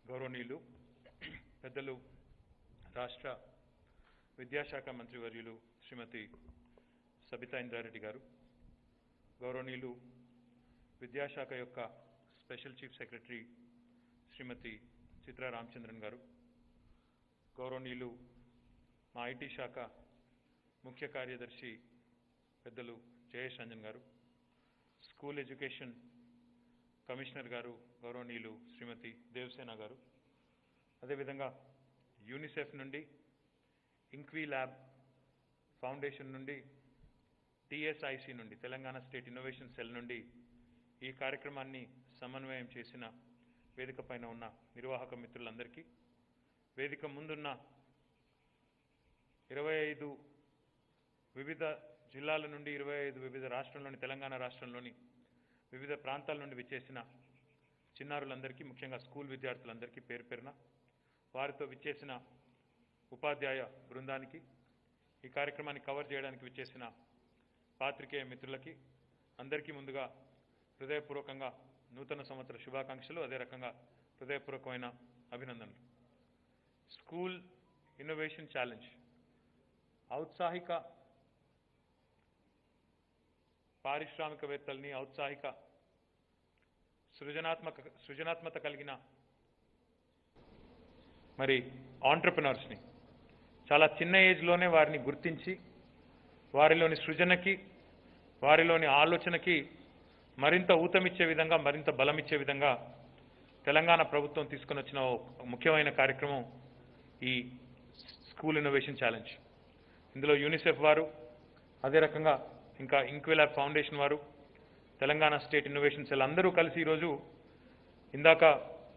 గౌరవనీయులు పెద్దలు రాష్ట్ర విద్యాశాఖ మంత్రివర్యులు శ్రీమతి సబితా ఇంద్రారెడ్డి గారు, గౌరవనీయులు విద్యాశాఖ యొక్క స్పెషల్ చీఫ్ సెక్రటరీ శ్రీమతి చిత్రా రామచంద్రన్ గారు, గౌరవనీయులు మా ఐటీ శాఖ ముఖ్య కార్యదర్శి పెద్దలు జయేష్ రంజన్ గారు, స్కూల్ ఎడ్యుకేషన్ కమిషనర్ గారు గౌరవనీయులు శ్రీమతి దేవసేన గారు, అదేవిధంగా యూనిసెఫ్ నుండి, ఇంక్వీ ల్యాబ్ ఫౌండేషన్ నుండి, టీఎస్ఐసి నుండి, తెలంగాణ స్టేట్ ఇన్నోవేషన్ సెల్ నుండి ఈ కార్యక్రమాన్ని సమన్వయం చేసిన వేదిక పైన ఉన్న నిర్వాహక మిత్రులందరికీ, వేదిక ముందున్న 25 వివిధ జిల్లాల నుండి 25 వివిధ రాష్ట్రంలోని తెలంగాణ రాష్ట్రంలోని వివిధ ప్రాంతాల నుండి విచ్చేసిన చిన్నారులందరికీ, ముఖ్యంగా స్కూల్ విద్యార్థులందరికీ పేరు పేరున, వారితో విచ్చేసిన ఉపాధ్యాయ బృందానికి, ఈ కార్యక్రమాన్ని కవర్ చేయడానికి విచ్చేసిన పాత్రికేయ మిత్రులకి అందరికీ ముందుగా హృదయపూర్వకంగా నూతన సంవత్సర శుభాకాంక్షలు, అదే రకంగా హృదయపూర్వకమైన అభినందనలు. స్కూల్ ఇన్నోవేషన్ ఛాలెంజ్ ఔత్సాహిక పారిశ్రామికవేత్తల్ని, ఔత్సాహిక సృజనాత్మకత కలిగిన మరి ఆంటర్ప్రినర్స్ని చాలా చిన్న ఏజ్లోనే వారిని గుర్తించి వారిలోని సృజనకి, వారిలోని ఆలోచనకి మరింత ఊతమిచ్చే విధంగా, మరింత బలమిచ్చే విధంగా తెలంగాణ ప్రభుత్వం తీసుకొని వచ్చిన ముఖ్యమైన కార్యక్రమం ఈ స్కూల్ ఇన్నోవేషన్ ఛాలెంజ్. ఇందులో యూనిసెఫ్ వారు, అదే రకంగా ఇంకా ఇంక్వీ ల్యాబ్ ఫౌండేషన్ వారు, తెలంగాణ స్టేట్ ఇన్నోవేషన్ సెల్ అందరూ కలిసి ఈరోజు ఇందాక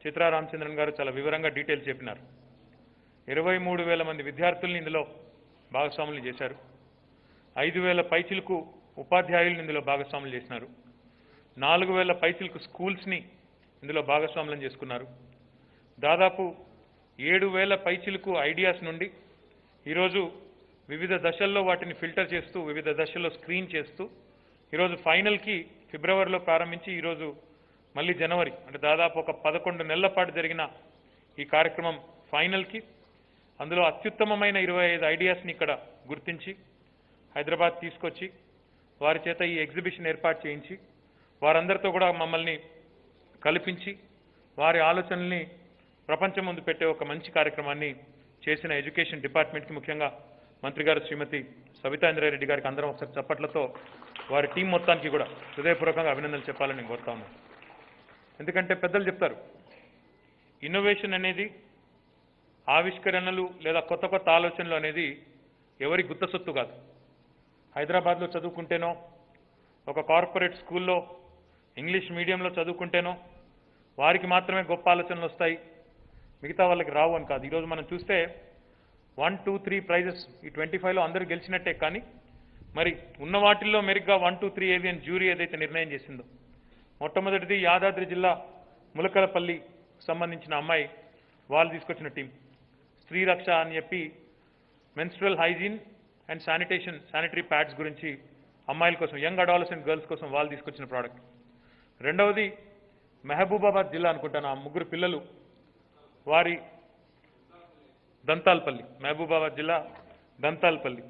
చిత్రా రామచంద్రన్ గారు చాలా వివరంగా డీటెయిల్స్ చెప్పినారు. 23,000 మంది విద్యార్థుల్ని ఇందులో భాగస్వాములు చేశారు. 5,000 పైచిలకు ఉపాధ్యాయులను ఇందులో భాగస్వాములు చేసినారు. 4,000 పైచిలకు స్కూల్స్ని ఇందులో భాగస్వాములను చేసుకున్నారు. దాదాపు 7,000 పైచిలకు ఐడియాస్ నుండి ఈరోజు వివిధ దశల్లో వాటిని ఫిల్టర్ చేస్తూ, వివిధ దశల్లో స్క్రీన్ చేస్తూ, ఈరోజు ఫైనల్కి ఫిబ్రవరిలో ప్రారంభించి ఈరోజు మళ్ళీ జనవరి, అంటే దాదాపు ఒక 11 నెలల పాటు జరిగిన ఈ కార్యక్రమం ఫైనల్కి అందులో అత్యుత్తమమైన 25 ఐడియాస్ని ఇక్కడ గుర్తించి హైదరాబాద్ తీసుకొచ్చి వారి చేత ఈ ఎగ్జిబిషన్ ఏర్పాటు చేయించి వారందరితో కూడా మమ్మల్ని కల్పించి వారి ఆలోచనల్ని ప్రపంచం ముందు పెట్టే ఒక మంచి కార్యక్రమాన్ని చేసిన ఎడ్యుకేషన్ డిపార్ట్మెంట్కి, ముఖ్యంగా మంత్రి గారు శ్రీమతి సబితా ఇంద్రారెడ్డి గారికి అందరం ఒకసారి చప్పట్లతో వారి టీం మొత్తానికి కూడా హృదయపూర్వకంగా అభినందనలు చెప్పాలని నేను కోరుతా ఉన్నాను. ఎందుకంటే పెద్దలు చెప్తారు, ఇన్నోవేషన్ అనేది, ఆవిష్కరణలు లేదా కొత్త కొత్త ఆలోచనలు అనేది ఎవరి గుత్త సొత్తు కాదు. హైదరాబాద్లో చదువుకుంటేనో, ఒక కార్పొరేట్ స్కూల్లో ఇంగ్లీష్ మీడియంలో చదువుకుంటేనో వారికి మాత్రమే గొప్ప ఆలోచనలు వస్తాయి, మిగతా వాళ్ళకి రావు అని కాదు. ఈరోజు మనం చూస్తే 1, 2, 3 ప్రైజెస్ ఈ 25లో అందరూ గెలిచినట్టే, కానీ మరి ఉన్న వాటిల్లో మెరుగ్గా 1, 2, 3 ఏవి అని జ్యూరీ ఏదైతే నిర్ణయం చేసిందో, మొట్టమొదటిది యాదాద్రి జిల్లా ములకలపల్లి సంబంధించిన అమ్మాయి, వాళ్ళు తీసుకొచ్చిన టీం స్త్రీ రక్ష అని చెప్పి menstrual hygiene and sanitary pads గురించి అమ్మాయిల కోసం, యంగ్ అడాలసెంట్ గర్ల్స్ కోసం వాళ్ళు తీసుకొచ్చిన ప్రోడక్ట్. రెండవది మహబూబాబాద్ జిల్లా అనుకుంటాను, ఆ 3 పిల్లలు, వారి దంతాల్పల్లి, మహబూబాబాద్ జిల్లా దంతాల్పల్లి,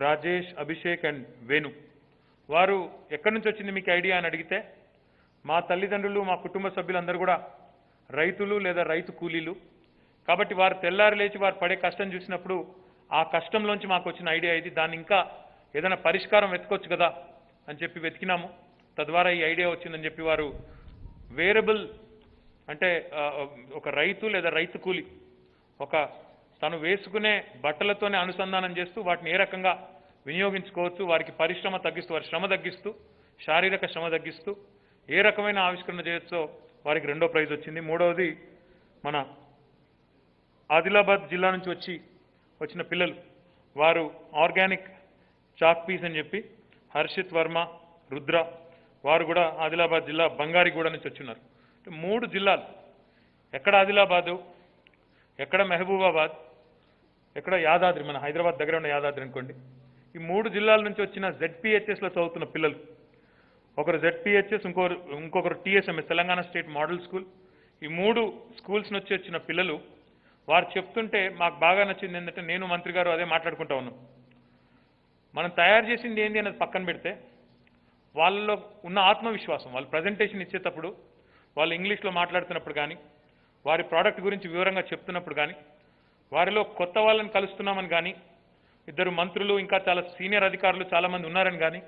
రాజేష్, అభిషేక్ అండ్ వేణు. వారు ఎక్కడి నుంచి వచ్చింది మీకు ఐడియా అని అడిగితే, మా తల్లిదండ్రులు, మా కుటుంబ సభ్యులందరూ కూడా రైతులు లేదా రైతు కూలీలు, కాబట్టి వారు తెల్లారి లేచి వారు పడే కష్టం చూసినప్పుడు ఆ కష్టంలోంచి మాకు వచ్చిన ఐడియా ఇది, దాన్ని ఇంకా ఏదైనా పరిష్కారం వెతకొచ్చు కదా అని చెప్పి వెతికినాము, తద్వారా ఈ ఐడియా వచ్చిందని చెప్పి వారు వేరబుల్, అంటే ఒక రైతు లేదా రైతు కూలి ఒక తను వేసుకునే బట్టలతోనే అనుసంధానం చేస్తూ వాటిని ఏ రకంగా వినియోగించుకోవచ్చు, వారికి పరిశ్రమ తగ్గిస్తూ, వారి శ్రమ తగ్గిస్తూ, శారీరక శ్రమ తగ్గిస్తూ ఏ రకమైన ఆవిష్కరణ చేయొచ్చో వారికి 2వ ప్రైజ్ వచ్చింది. మూడవది మన ఆదిలాబాద్ జిల్లా నుంచి వచ్చిన పిల్లలు, వారు ఆర్గానిక్ చాక్ పీస్ అని చెప్పి హర్షిత్ వర్మ, రుద్ర, వారు కూడా ఆదిలాబాద్ జిల్లా బంగారిగూడ నుంచి వచ్చిన్నారు. 3 జిల్లాలు, ఎక్కడ ఆదిలాబాదు, ఎక్కడ మహబూబాబాద్, ఎక్కడ యాదాద్రి, మన హైదరాబాద్ దగ్గర ఉన్న యాదాద్రి అనుకోండి, ఈ 3 జిల్లాల నుంచి వచ్చిన ZPHSలో చదువుతున్న పిల్లలు, ఒకరు ZPHS, ఇంకొకరు TSMS Telangana state model school, ఈ 3 స్కూల్స్ నుంచి వచ్చిన పిల్లలు వారు చెప్తుంటే మాకు బాగా నచ్చింది ఏంటంటే, నేను మంత్రి గారు అదే మాట్లాడుకుంటా ఉన్నాం. మనం తయారు చేసింది ఏంది అనేది పక్కన పెడితే వాళ్ళలో ఉన్న ఆత్మవిశ్వాసం, వాళ్ళు ప్రజెంటేషన్ ఇచ్చేటప్పుడు వాళ్ళు ఇంగ్లీష్లో మాట్లాడుతున్నప్పుడు కానీ, వారి ప్రోడక్ట్ గురించి వివరంగా చెప్తున్నప్పుడు కానీ, వారిలో కొత్త వాళ్ళని కలుస్తున్నామని కానీ, ఇద్దరు మంత్రులు ఇంకా చాలా సీనియర్ అధికారులు చాలామంది ఉన్నారని కానీ,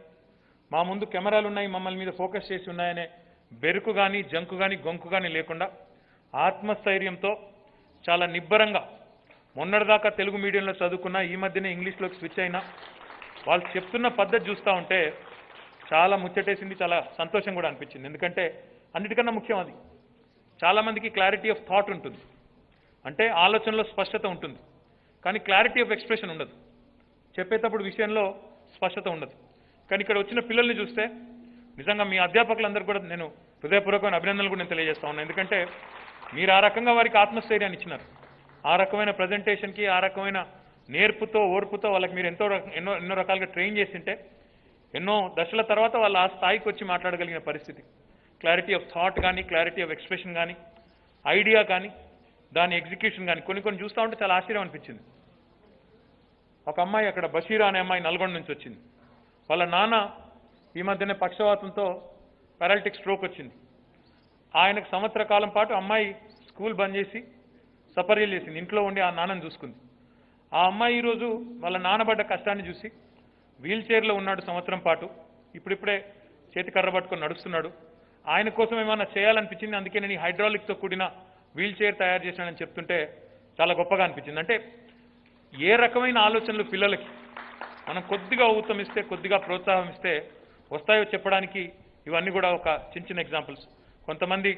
మా ముందు కెమెరాలు ఉన్నాయి మమ్మల్ని మీద ఫోకస్ చేసి ఉన్నాయనే బెరుకు కానీ, జంకు కానీ, గొంకు కానీ లేకుండా ఆత్మస్థైర్యంతో చాలా నిబ్బరంగా, మొన్నటిదాకా తెలుగు మీడియంలో చదువుకున్న ఈ మధ్యనే ఇంగ్లీష్లోకి స్విచ్ అయినా వాళ్ళు చెప్తున్న పద్ధతి చూస్తూ ఉంటే చాలా ముచ్చటేసింది, చాలా సంతోషం కూడా అనిపించింది. ఎందుకంటే అన్నిటికన్నా ముఖ్యం అది. చాలామందికి క్లారిటీ ఆఫ్ థాట్ ఉంటుంది, అంటే ఆలోచనలో స్పష్టత ఉంటుంది, కానీ క్లారిటీ ఆఫ్ ఎక్స్ప్రెషన్ ఉండదు, చెప్పేటప్పుడు విషయంలో స్పష్టత ఉండదు. కానీ ఇక్కడ వచ్చిన పిల్లల్ని చూస్తే నిజంగా మీ అధ్యాపకులందరూ కూడా నేను హృదయపూర్వకమైన అభినందనలు కూడా నేను తెలియజేస్తా ఉన్నాను. ఎందుకంటే మీరు ఆ రకంగా వారికి ఆత్మస్థైర్యాన్ని ఇచ్చినారు. ఆ రకమైన ప్రజెంటేషన్కి, ఆ రకమైన నేర్పుతో, ఓర్పుతో వాళ్ళకి మీరు ఎన్నో రకాలుగా ట్రైన్ చేసింటే ఎన్నో దశల తర్వాత వాళ్ళు ఆ స్థాయికి వచ్చి మాట్లాడగలిగిన పరిస్థితి. క్లారిటీ ఆఫ్ థాట్ కానీ, క్లారిటీ ఆఫ్ ఎక్స్ప్రెషన్ కానీ, ఐడియా కానీ, దాని ఎగ్జిక్యూషన్ కానీ కొన్ని చూస్తూ ఉంటే చాలా ఆశ్చర్యం అనిపించింది. ఒక అమ్మాయి అక్కడ బషీరా అనే అమ్మాయి నల్గొండ నుంచి వచ్చింది. వాళ్ళ నాన్న ఈ మధ్యనే పక్షవాతంతో పారాలిటిక్ స్ట్రోక్ వచ్చింది. ఆయనకు సంవత్సర కాలం పాటు అమ్మాయి స్కూల్ బంద్ చేసి సపర్యలు చేసింది, ఇంట్లో ఉండి ఆ నాన్నని చూసుకుంది. ఆ అమ్మాయి ఈరోజు వాళ్ళ నాన్నబడ్డ కష్టాన్ని చూసి వీల్ చైర్లో ఉన్నాడు సంవత్సరం పాటు, ఇప్పుడిప్పుడే చేతి కర్ర పట్టుకొని నడుస్తున్నాడు. ఆయన కోసం ఏమైనా చేయాలనిపించింది, అందుకే నేను ఈ హైడ్రాలిక్తో కూడిన వీల్ చైర్ తయారు చేశానని చెప్తుంటే చాలా గొప్పగా అనిపించింది. అంటే ఏ రకమైన ఆలోచనలు పిల్లలకి మనం కొద్దిగా ఊతమిస్తే, కొద్దిగా ప్రోత్సాహం ఇస్తే వస్తాయో చెప్పడానికి ఇవన్నీ కూడా ఒక చిన్న ఎగ్జాంపుల్స్. కొంతమంది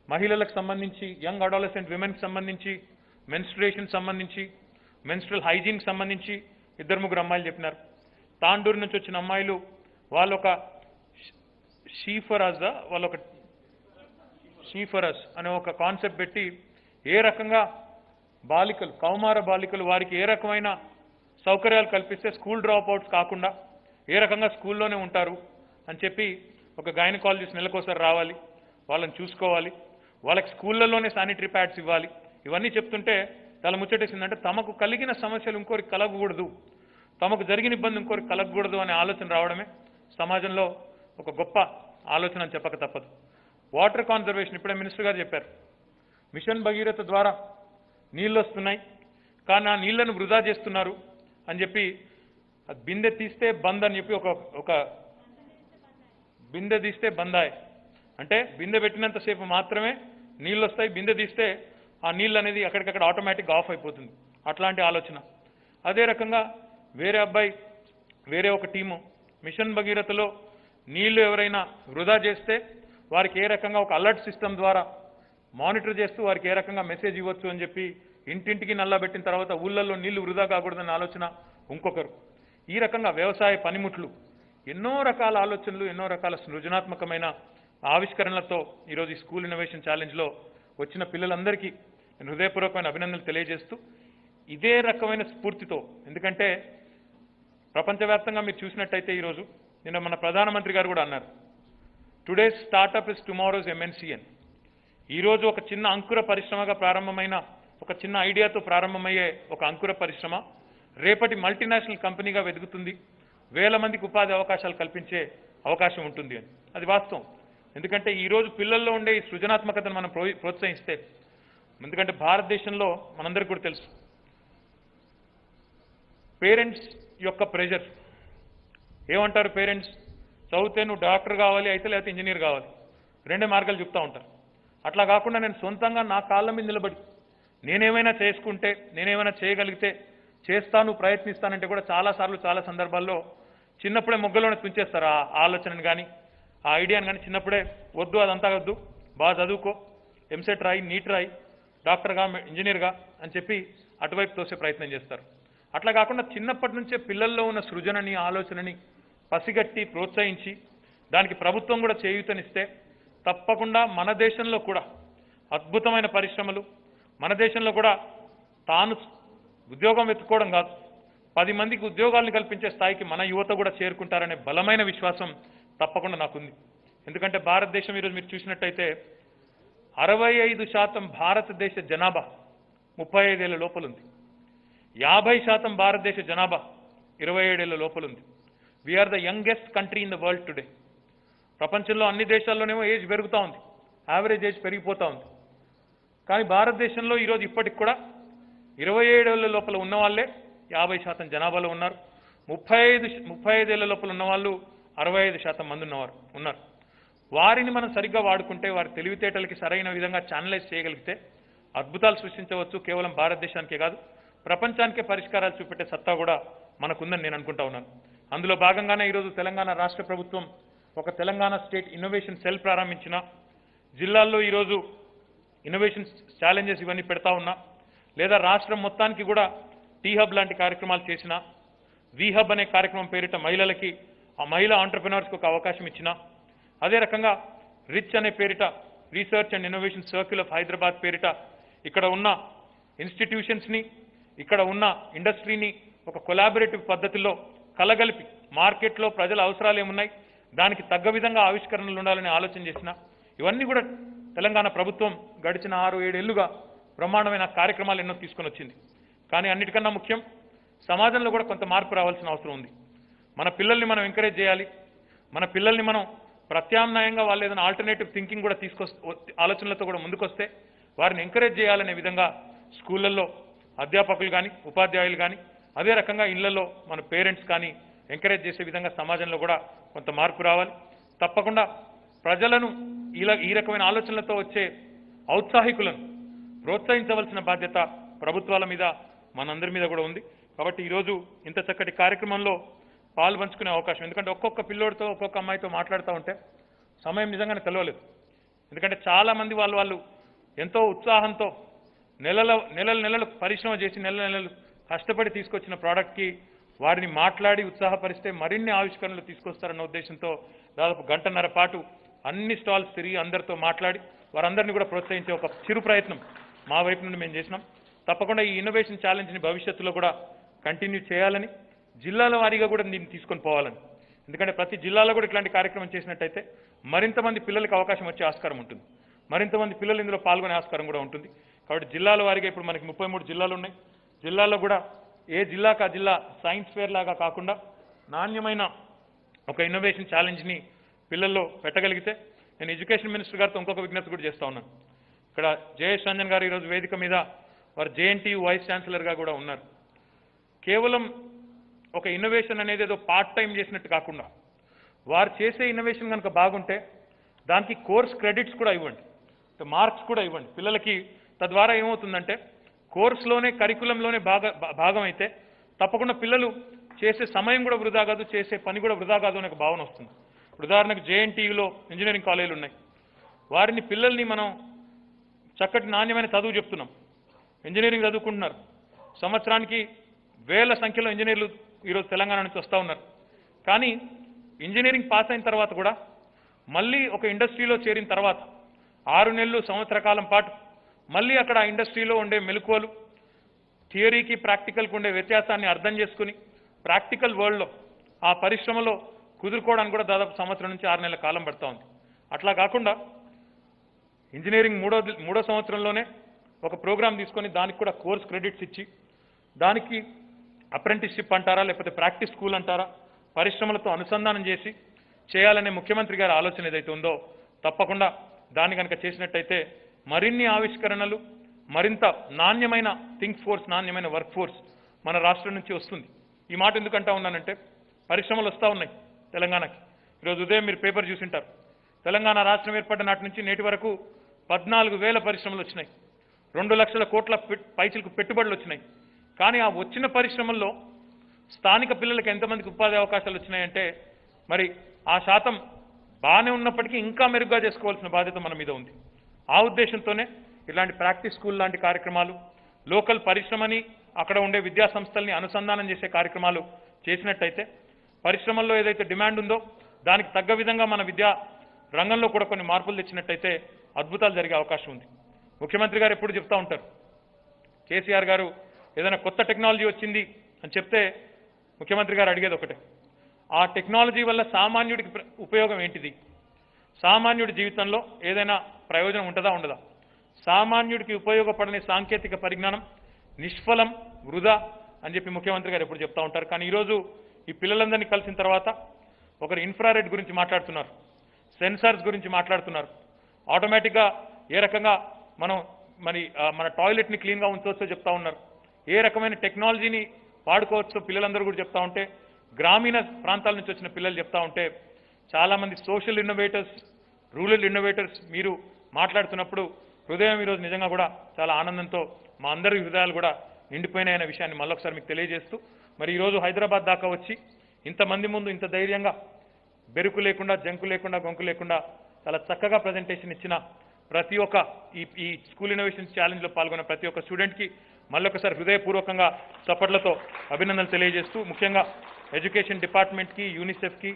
మహిళలకు సంబంధించి, యంగ్ అడాలసెంట్ విమెన్కి సంబంధించి, మెన్స్ట్రుయేషన్ సంబంధించి, మెన్స్ట్రల్ హైజీన్కి సంబంధించి 2-3 అమ్మాయిలు చెప్పినారు. తాండూరు నుంచి వచ్చిన అమ్మాయిలు వాళ్ళొక షీఫరస్ అనే ఒక కాన్సెప్ట్ పెట్టి ఏ రకంగా బాలికలు, కౌమార బాలికలు వారికి ఏ రకమైన సౌకర్యాలు కల్పిస్తే స్కూల్ డ్రాప్ అవుట్స్ కాకుండా ఏ రకంగా స్కూల్లోనే ఉంటారు అని చెప్పి, ఒక గైనకాలజిస్ట్ నెలకోసారి రావాలి, వాళ్ళని చూసుకోవాలి, వాళ్ళకి స్కూళ్ళలోనే శానిటరీ ప్యాడ్స్ ఇవ్వాలి, ఇవన్నీ చెప్తుంటే చాలా ముచ్చటేసిందంటే తమకు కలిగిన సమస్యలు ఇంకోరికి కలగకూడదు, తమకు జరిగిన ఇబ్బంది ఇంకోరికి కలగకూడదు అనే ఆలోచన రావడమే సమాజంలో ఒక గొప్ప ఆలోచన అని చెప్పక తప్పదు. వాటర్ కాన్జర్వేషన్, ఇప్పుడే మినిస్టర్ గారు చెప్పారు, మిషన్ భగీరథ ద్వారా నీళ్ళు వస్తున్నాయి కానీ ఆ నీళ్లను వృధా చేస్తున్నారు అని చెప్పి, బిందె తీస్తే బంద్ అని చెప్పి ఒక బిందె తీస్తే బందాయ్ అంటే బిందె పెట్టినంతసేపు మాత్రమే నీళ్ళు వస్తాయి, బిందె తీస్తే ఆ నీళ్ళు అనేది అక్కడికక్కడ ఆటోమేటిక్గా ఆఫ్ అయిపోతుంది. అట్లాంటి ఆలోచన. అదే రకంగా వేరే అబ్బాయి, వేరే ఒక టీము మిషన్ భగీరథలో నీళ్లు ఎవరైనా వృధా చేస్తే వారికి ఏ రకంగా ఒక అలర్ట్ సిస్టమ్ ద్వారా మానిటర్ చేస్తూ వారికి ఏ రకంగా మెసేజ్ ఇవ్వచ్చు అని చెప్పి ఇంటింటికి నల్లబెట్టిన తర్వాత ఊళ్ళల్లో నీళ్లు వృధా కాకూడదన్న ఆలోచన ఇంకొకరు. ఈ రకంగా వ్యవసాయ పనిముట్లు, ఎన్నో రకాల ఆలోచనలు, ఎన్నో రకాల సృజనాత్మకమైన ఆవిష్కరణలతో ఈరోజు ఈ స్కూల్ ఇన్నోవేషన్ ఛాలెంజ్లో వచ్చిన పిల్లలందరికీ నేను హృదయపూర్వకమైన అభినందనలు తెలియజేస్తూ, ఇదే రకమైన స్ఫూర్తితో, ఎందుకంటే ప్రపంచవ్యాప్తంగా మీరు చూసినట్టయితే ఈరోజు నిన్న మన ప్రధానమంత్రి గారు కూడా అన్నారు, today's startup is tomorrow's MNC అని. ఈరోజు ఒక చిన్న అంకుర పరిశ్రమగా ప్రారంభమైన, ఒక చిన్న ఐడియాతో ప్రారంభమయ్యే ఒక అంకుర పరిశ్రమ రేపటి మల్టీనేషనల్ కంపెనీగా వెదుగుతుంది, వేల మందికి ఉపాధి అవకాశాలు కల్పించే అవకాశం ఉంటుంది అని. అది వాస్తవం. ఎందుకంటే ఈరోజు పిల్లల్లో ఉండే ఈ సృజనాత్మకతను మనం ప్రోత్సహిస్తే, ఎందుకంటే భారతదేశంలో మనందరికీ కూడా తెలుసు, పేరెంట్స్ యొక్క ప్రెషర్ ఏమంటారు, పేరెంట్స్ చదివితే నువ్వు డాక్టర్ కావాలి అయితే, లేకపోతే ఇంజనీర్ కావాలి, 2 మార్గాలు చెప్తూ ఉంటారు. అట్లా కాకుండా నేను సొంతంగా నా కాళ్ళ మీద నిలబడి నేనేమైనా చేసుకుంటే, నేనేమైనా చేయగలిగితే చేస్తాను, ప్రయత్నిస్తానంటే కూడా చాలాసార్లు, చాలా సందర్భాల్లో చిన్నప్పుడే మొగ్గలోనే తుంచేస్తారు ఆ ఆలోచనని కానీ, ఆ ఐడియాని కానీ. చిన్నప్పుడే వద్దు, అదంతా వద్దు, బాగా చదువుకో, ఎంసెట్ రాయి, నీట్ రాయి, డాక్టర్గా, ఇంజనీర్గా అని చెప్పి అటువైపు తోసే ప్రయత్నం చేస్తారు. అట్లా కాకుండా చిన్నప్పటి నుంచే పిల్లల్లో ఉన్న సృజనని, ఆలోచనని పసిగట్టి ప్రోత్సహించి దానికి ప్రభుత్వం కూడా చేయూతనిస్తే తప్పకుండా మన దేశంలో కూడా అద్భుతమైన పరిశ్రమలు, మన దేశంలో కూడా తాను ఉద్యోగం వెతుక్కోవడం కాదు, 10 మందికి ఉద్యోగాలను కల్పించే స్థాయికి మన యువత కూడా చేరుకుంటారనే బలమైన విశ్వాసం తప్పకుండా నాకుంది. ఎందుకంటే భారతదేశం ఈరోజు మీరు చూసినట్టయితే 65% భారతదేశ జనాభా 35 ఏళ్ల లోపల ఉంది. 50% భారతదేశ జనాభా 27 ఏళ్ల లోపల ఉంది. We're the youngest country in the world today. ప్రపంచంలో అన్ని దేశాల్లోనేమో ఏజ్ పెరుగుతూ ఉంది, యావరేజ్ ఏజ్ పెరిగిపోతూ ఉంది. కానీ భారతదేశంలో ఈరోజు ఇప్పటికి కూడా 27 ఏళ్ల లోపల ఉన్న వాళ్ళే 50% జనాభాలో ఉన్నారు. 35 ఏళ్ల లోపల ఉన్న వాళ్ళు 65% మంది ఉన్నారు. వారిని మనం సరిగ్గా వాడుకుంటే, వారి తెలివితేటలకి సరైన విధంగా ఛానలైజ్ చేయగలిగితే అద్భుతాలు సృష్టించవచ్చు. కేవలం భారతదేశానికే కాదు, ప్రపంచానికే పరిష్కారాలు చూపెట్టే సత్తా కూడా మనకుందని నేను అనుకుంటా ఉన్నాను. అందులో భాగంగానే ఈరోజు తెలంగాణ రాష్ట్ర ప్రభుత్వం ఒక తెలంగాణ స్టేట్ ఇన్నోవేషన్ సెల్ ప్రారంభించిన, జిల్లాల్లో ఈరోజు ఇన్నోవేషన్ ఛాలెంజెస్ ఇవన్నీ పెడతా ఉన్నా, లేదా రాష్ట్రం మొత్తానికి కూడా టీ హబ్ లాంటి కార్యక్రమాలు చేసిన, వి హబ్ అనే కార్యక్రమం పేరిట మహిళలకి, ఆ మహిళా ఆంటర్ప్రినర్స్కి ఒక అవకాశం ఇచ్చిన, అదే రకంగా రిచ్ అనే పేరిట research and innovation circle of Hyderabad పేరిట ఇక్కడ ఉన్న ఇన్స్టిట్యూషన్స్ని, ఇక్కడ ఉన్న ఇండస్ట్రీని ఒక కొలాబరేటివ్ పద్ధతిలో కలగలిపి మార్కెట్లో ప్రజల అవసరాలు ఏమున్నాయి, దానికి తగ్గ విధంగా ఆవిష్కరణలు ఉండాలని ఆలోచన చేసిన, ఇవన్నీ కూడా తెలంగాణ ప్రభుత్వం గడిచిన 6-7 ఏళ్లుగా బ్రహ్మాండమైన కార్యక్రమాలు ఎన్నో తీసుకొని వచ్చింది. కానీ అన్నిటికన్నా ముఖ్యం, సమాజంలో కూడా కొంత మార్పు రావాల్సిన అవసరం ఉంది. మన పిల్లల్ని మనం ఎంకరేజ్ చేయాలి. మన పిల్లల్ని మనం ప్రత్యామ్నాయంగా వాళ్ళు ఏదైనా ఆల్టర్నేటివ్ థింకింగ్ కూడా ఆలోచనలతో కూడా ముందుకొస్తే వారిని ఎంకరేజ్ చేయాలనే విధంగా స్కూళ్ళల్లో అధ్యాపకులు కానీ, ఉపాధ్యాయులు కానీ, అదే రకంగా ఇళ్లలో మన పేరెంట్స్ కానీ ఎంకరేజ్ చేసే విధంగా సమాజంలో కూడా కొంత మార్పు రావాలి. తప్పకుండా ప్రజలను ఈ రకమైన ఆలోచనలతో వచ్చే ఔత్సాహికులను ప్రోత్సహించవలసిన బాధ్యత ప్రభుత్వాల మీద, మనందరి మీద కూడా ఉంది. కాబట్టి ఈరోజు ఇంత చక్కటి కార్యక్రమంలో పాల్పంచుకునే అవకాశం, ఎందుకంటే ఒక్కొక్క పిల్లోడితో ఒక్కొక్క అమ్మాయితో మాట్లాడుతూ ఉంటే సమయం నిజంగానే తెలవలేదు. ఎందుకంటే చాలామంది వాళ్ళు ఎంతో ఉత్సాహంతో నెలలు పరిశ్రమ చేసి నెలలు కష్టపడి తీసుకొచ్చిన ప్రోడక్ట్కి వారిని మాట్లాడి ఉత్సాహపరిస్తే మరిన్ని ఆవిష్కరణలు తీసుకొస్తారన్న ఉద్దేశంతో దాదాపు 1.5 గంటల పాటు అన్ని స్టాల్స్ తిరిగి అందరితో మాట్లాడి వారందరినీ కూడా ప్రోత్సహించే ఒక చిరు ప్రయత్నం మా వైపు నుండి మేము చేసినాం. తప్పకుండా ఈ ఇన్నోవేషన్ ఛాలెంజ్ని భవిష్యత్తులో కూడా కంటిన్యూ చేయాలని, జిల్లాల వారీగా కూడా దీన్ని తీసుకొని పోవాలని. ఎందుకంటే ప్రతి జిల్లాలో కూడా ఇట్లాంటి కార్యక్రమం చేసినట్టయితే మరింత మంది పిల్లలకు అవకాశం వచ్చే ఆస్కారం ఉంటుంది, మరింత మంది పిల్లలు ఇందులో పాల్గొనే ఆస్కారం కూడా ఉంటుంది. కాబట్టి జిల్లాల వారీగా ఇప్పుడు మనకి 33 జిల్లాలు ఉన్నాయి. జిల్లాల్లో కూడా ఏ జిల్లాకు ఆ జిల్లా సైన్స్ ఫేర్ లాగా కాకుండా నాణ్యమైన ఒక ఇన్నోవేషన్ ఛాలెంజ్ని పిల్లల్లో పెట్టగలిగితే, నేను ఎడ్యుకేషన్ మినిస్టర్ గారితో ఇంకొక విజ్ఞప్తి కూడా చేస్తా ఉన్నాను. ఇక్కడ జయేష్ రంజన్ గారు ఈరోజు వేదిక మీద వారు జేఎన్టీయూ వైస్ ఛాన్సలర్గా కూడా ఉన్నారు. కేవలం ఒక ఇన్నోవేషన్ అనేది ఏదో పార్ట్ టైం చేసినట్టు కాకుండా వారు చేసే ఇన్నోవేషన్ కనుక బాగుంటే దానికి కోర్స్ క్రెడిట్స్ కూడా ఇవ్వండి, మార్క్స్ కూడా ఇవ్వండి పిల్లలకి. తద్వారా ఏమవుతుందంటే కోర్సులోనే, కరికులంలోనే భాగం అయితే తప్పకుండా పిల్లలు చేసే సమయం కూడా వృధా కాదు, చేసే పని కూడా వృధా కాదు అనే ఒక భావన వస్తుంది. ఉదాహరణకు జేఎన్టీయూలో ఇంజనీరింగ్ కాలేజీలు ఉన్నాయి. వారిని పిల్లల్ని మనం చక్కటి నాణ్యమైన చదువు చెప్తున్నాం, ఇంజనీరింగ్ చదువుకుంటున్నారు. సంవత్సరానికి వేల సంఖ్యలో ఇంజనీర్లు ఈరోజు తెలంగాణ నుంచి వస్తూ ఉన్నారు. కానీ ఇంజనీరింగ్ పాస్ అయిన తర్వాత కూడా మళ్ళీ ఒక ఇండస్ట్రీలో చేరిన తర్వాత 6 నెలలు, సంవత్సర కాలం పాటు మళ్ళీ అక్కడ ఆ ఇండస్ట్రీలో ఉండే మెలకువలు, థియరీకి ప్రాక్టికల్కి ఉండే వ్యత్యాసాన్ని అర్థం చేసుకుని ప్రాక్టికల్ వరల్డ్లో ఆ పరిశ్రమలో కుదురుకోవడానికి కూడా దాదాపు సంవత్సరం నుంచి 6 నెలల కాలం పడుతూ ఉంది. అట్లా కాకుండా ఇంజనీరింగ్ మూడో సంవత్సరంలోనే ఒక ప్రోగ్రామ్ తీసుకొని దానికి కూడా కోర్స్ క్రెడిట్స్ ఇచ్చి దానికి అప్రెంటిస్షిప్ అంటారా, లేకపోతే ప్రాక్టీస్ స్కూల్ అంటారా, పరిశ్రమలతో అనుసంధానం చేసి చేయాలనే ముఖ్యమంత్రి గారి ఆలోచన ఏదైతే ఉందో తప్పకుండా దాన్ని కనుక చేసినట్టయితే మరిన్ని ఆవిష్కరణలు, మరింత నాణ్యమైన థింక్ ఫోర్స్, నాణ్యమైన వర్క్ ఫోర్స్ మన రాష్ట్రం నుంచి వస్తుంది. ఈ మాట ఎందుకంటా ఉన్నానంటే పరిశ్రమలు వస్తూ ఉన్నాయి తెలంగాణకి. ఈరోజు ఉదయం మీరు పేపర్ చూసింటారు. తెలంగాణ రాష్ట్రం ఏర్పడ్డ నాటి నుంచి నేటి వరకు 14,000 పరిశ్రమలు వచ్చినాయి, 2 లక్షల కోట్ల పైచిలకు పెట్టుబడులు వచ్చినాయి. కానీ ఆ వచ్చిన పరిశ్రమల్లో స్థానిక పిల్లలకు ఎంతమందికి ఉపాధి అవకాశాలు వచ్చినాయంటే మరి ఆ శాతం బాగానే ఉన్నప్పటికీ ఇంకా మెరుగ్గా చేసుకోవాల్సిన బాధ్యత మన మీద ఉంది. ఆ ఉద్దేశంతోనే ఇలాంటి ప్రాక్టీస్ స్కూల్ లాంటి కార్యక్రమాలు, లోకల్ పరిశ్రమని అక్కడ ఉండే విద్యా సంస్థల్ని అనుసంధానం చేసే కార్యక్రమాలు చేసినట్టయితే పరిశ్రమల్లో ఏదైతే డిమాండ్ ఉందో దానికి తగ్గ విధంగా మన విద్యా రంగంలో కూడా కొన్ని మార్పులు తెచ్చినట్టయితే అద్భుతాలు జరిగే అవకాశం ఉంది. ముఖ్యమంత్రి గారు ఎప్పుడు చెప్తా ఉంటారు, కేసీఆర్ గారు ఏదైనా కొత్త టెక్నాలజీ వచ్చింది అని చెప్తే ముఖ్యమంత్రి గారు అడిగేది ఒకటే, ఆ టెక్నాలజీ వల్ల సామాన్యుడికి ఉపయోగం ఏంటిది, సామాన్యుడి జీవితంలో ఏదైనా ప్రయోజనం ఉంటుందా ఉండదా? సామాన్యుడికి ఉపయోగపడని సాంకేతిక పరిజ్ఞానం నిష్ఫలం, వృధా అని చెప్పి ముఖ్యమంత్రి గారు ఎప్పుడు చెప్తా ఉంటారు. కానీ ఈరోజు ఈ పిల్లలందరినీ కలిసిన తర్వాత ఒకరు ఇన్ఫ్రారెడ్ గురించి మాట్లాడుతున్నారు, సెన్సార్స్ గురించి మాట్లాడుతున్నారు, ఆటోమేటిక్గా ఏ రకంగా మనం మన టాయిలెట్ని క్లీన్గా ఉంచవచ్చో చెప్తా ఉన్నారు, ఏ రకమైన టెక్నాలజీని వాడుకోవచ్చో పిల్లలందరూ కూడా చెప్తా ఉంటే, గ్రామీణ ప్రాంతాల నుంచి వచ్చిన పిల్లలు చెప్తా ఉంటే, చాలామంది సోషల్ ఇన్నోవేటర్స్, రూరల్ ఇన్నోవేటర్స్ మీరు మాట్లాడుతున్నప్పుడు హృదయం ఈరోజు నిజంగా కూడా చాలా ఆనందంతో మా అందరి హృదయాలు కూడా నిండిపోయినాయనే విషయాన్ని మళ్ళొకసారి మీకు తెలియజేస్తూ, మరి ఈరోజు హైదరాబాద్ దాకా వచ్చి ఇంతమంది ముందు ఇంత ధైర్యంగా బెరుకు లేకుండా, జంకు లేకుండా, గొంకు లేకుండా చాలా చక్కగా ప్రజెంటేషన్ ఇచ్చిన ప్రతి ఒక్క ఈ స్కూల్ ఇన్నోవేషన్ ఛాలెంజ్లో పాల్గొన్న ప్రతి ఒక్క స్టూడెంట్కి మళ్ళొకసారి హృదయపూర్వకంగా చప్పట్లతో అభినందనలు తెలియజేస్తూ, ముఖ్యంగా ఎడ్యుకేషన్ డిపార్ట్మెంట్కి, యూనిసెఫ్కి,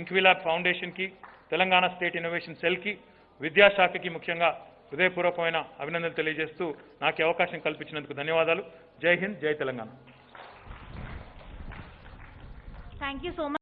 ఇంక్విలాబ్ ఫౌండేషన్కి, తెలంగాణ స్టేట్ ఇన్నోవేషన్ సెల్కి, విద్యాశాఖకి ముఖ్యంగా హృదయపూర్వకమైన అభినందనలు తెలియజేస్తూ నాకు ఈ అవకాశం కల్పించినందుకు ధన్యవాదాలు. జై హింద్, జై Telangana. Thank you so much.